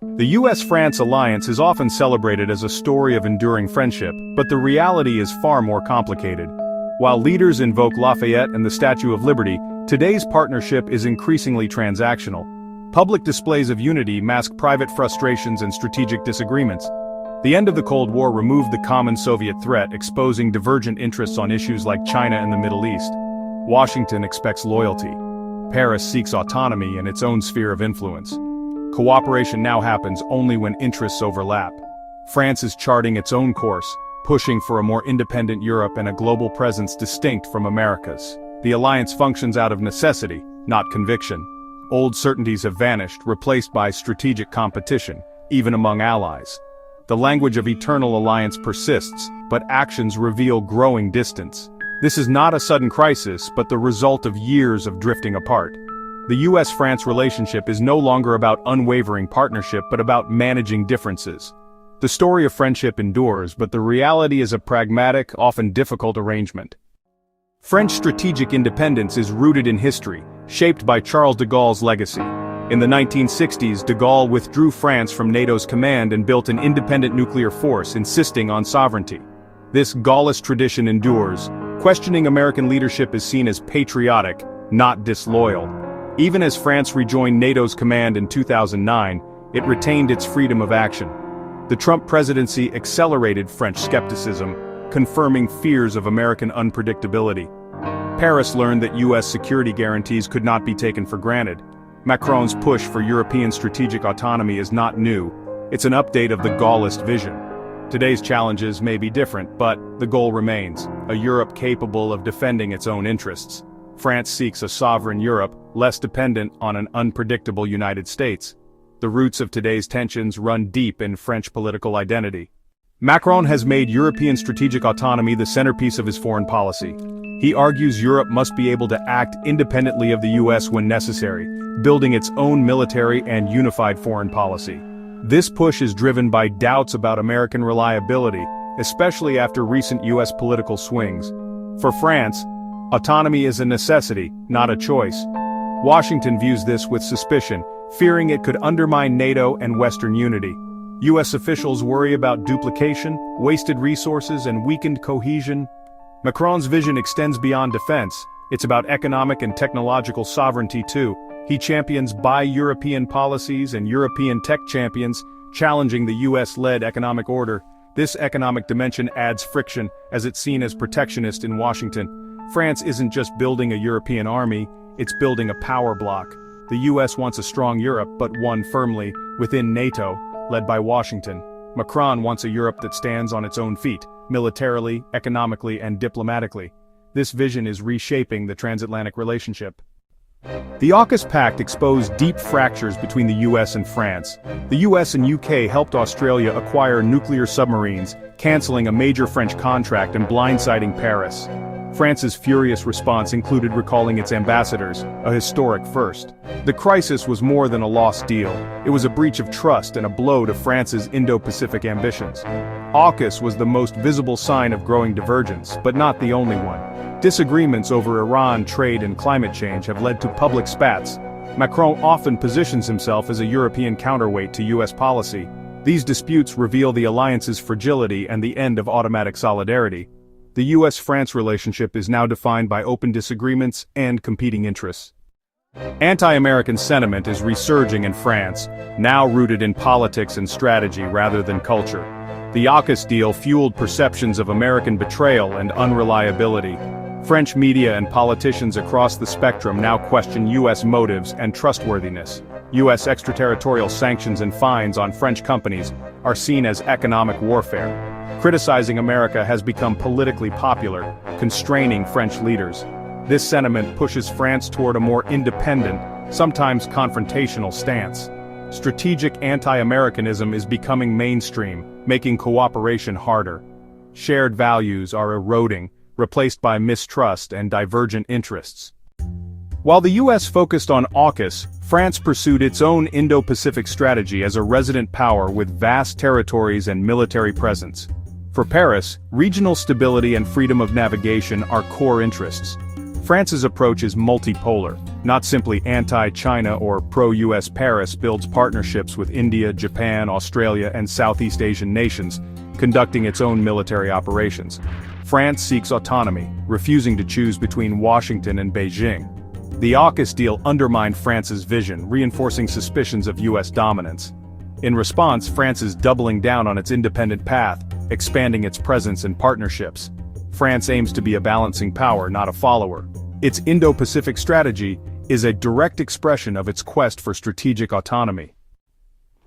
The US-France alliance is often celebrated as a story of enduring friendship, but the reality is far more complicated. While leaders invoke Lafayette and the Statue of Liberty, today's partnership is increasingly transactional. Public displays of unity mask private frustrations and strategic disagreements. The end of the Cold War removed the common Soviet threat, exposing divergent interests on issues like China and the Middle East. Washington expects loyalty. Paris seeks autonomy and its own sphere of influence. Cooperation now happens only when interests overlap. France is charting its own course, pushing for a more independent Europe and a global presence distinct from America's. The alliance functions out of necessity, not conviction. Old certainties have vanished, replaced by strategic competition, even among allies. The language of eternal alliance persists, but actions reveal growing distance. This is not a sudden crisis, but the result of years of drifting apart. The US-France relationship is no longer about unwavering partnership but about managing differences. The story of friendship endures, but the reality is a pragmatic, often difficult arrangement. French strategic independence is rooted in history, shaped by Charles de Gaulle's legacy. In the 1960s, de Gaulle withdrew France from NATO's command and built an independent nuclear force, insisting on sovereignty. This Gaullist tradition endures. Questioning American leadership is seen as patriotic, not disloyal. Even as France rejoined NATO's command in 2009, it retained its freedom of action. The Trump presidency accelerated French skepticism, confirming fears of American unpredictability. Paris learned that US security guarantees could not be taken for granted. Macron's push for European strategic autonomy is not new. It's an update of the Gaullist vision. Today's challenges may be different, but the goal remains: a Europe capable of defending its own interests. France seeks a sovereign Europe, less dependent on an unpredictable United States. The roots of today's tensions run deep in French political identity. Macron has made European strategic autonomy the centerpiece of his foreign policy. He argues Europe must be able to act independently of the US when necessary, building its own military and unified foreign policy. This push is driven by doubts about American reliability, especially after recent US political swings. For France, autonomy is a necessity, not a choice. Washington views this with suspicion, fearing it could undermine NATO and Western unity. US officials worry about duplication, wasted resources, and weakened cohesion. Macron's vision extends beyond defense. It's about economic and technological sovereignty too. He champions buy-European policies and European tech champions, challenging the US-led economic order. This economic dimension adds friction, as it's seen as protectionist in Washington. France isn't just building a European army, it's building a power bloc. The US wants a strong Europe, but one firmly within NATO, led by Washington. Macron wants a Europe that stands on its own feet, militarily, economically, and diplomatically. This vision is reshaping the transatlantic relationship. The AUKUS Pact exposed deep fractures between the US and France. The US and UK helped Australia acquire nuclear submarines, cancelling a major French contract and blindsiding Paris. France's furious response included recalling its ambassadors, a historic first. The crisis was more than a lost deal. It was a breach of trust and a blow to France's Indo-Pacific ambitions. AUKUS was the most visible sign of growing divergence, but not the only one. Disagreements over Iran, trade, and climate change have led to public spats. Macron often positions himself as a European counterweight to US policy. These disputes reveal the alliance's fragility and the end of automatic solidarity. The US-France relationship is now defined by open disagreements and competing interests. Anti-American sentiment is resurging in France, now rooted in politics and strategy rather than culture. The AUKUS deal fueled perceptions of American betrayal and unreliability. French media and politicians across the spectrum now question US motives and trustworthiness. US extraterritorial sanctions and fines on French companies are seen as economic warfare. Criticizing America has become politically popular, constraining French leaders. This sentiment pushes France toward a more independent, sometimes confrontational stance. Strategic anti-Americanism is becoming mainstream, making cooperation harder. Shared values are eroding, replaced by mistrust and divergent interests. While the US focused on AUKUS, France pursued its own Indo-Pacific strategy as a resident power with vast territories and military presence. For Paris, regional stability and freedom of navigation are core interests. France's approach is multipolar, not simply anti-China or pro-US. Paris builds partnerships with India, Japan, Australia, and Southeast Asian nations, conducting its own military operations. France seeks autonomy, refusing to choose between Washington and Beijing. The AUKUS deal undermined France's vision, reinforcing suspicions of US dominance. In response, France is doubling down on its independent path, expanding its presence and partnerships. France aims to be a balancing power, not a follower. Its Indo-Pacific Strategy is a direct expression of its quest for strategic autonomy.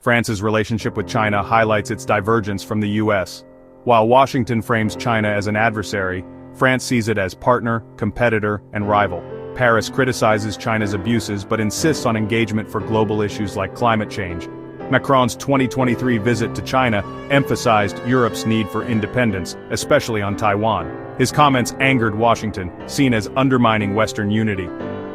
France's relationship with China highlights its divergence from the US. While Washington frames China as an adversary, France sees it as partner, competitor, and rival. Paris criticizes China's abuses but insists on engagement for global issues like climate change. Macron's 2023 visit to China emphasized Europe's need for independence, especially on Taiwan. His comments angered Washington, seen as undermining Western unity.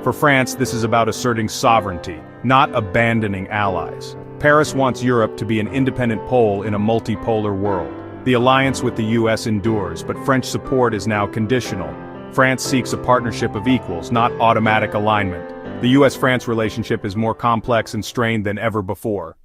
For France, this is about asserting sovereignty, not abandoning allies. Paris wants Europe to be an independent pole in a multipolar world. The alliance with the US endures, but French support is now conditional. France seeks a partnership of equals, not automatic alignment. The US-France relationship is more complex and strained than ever before.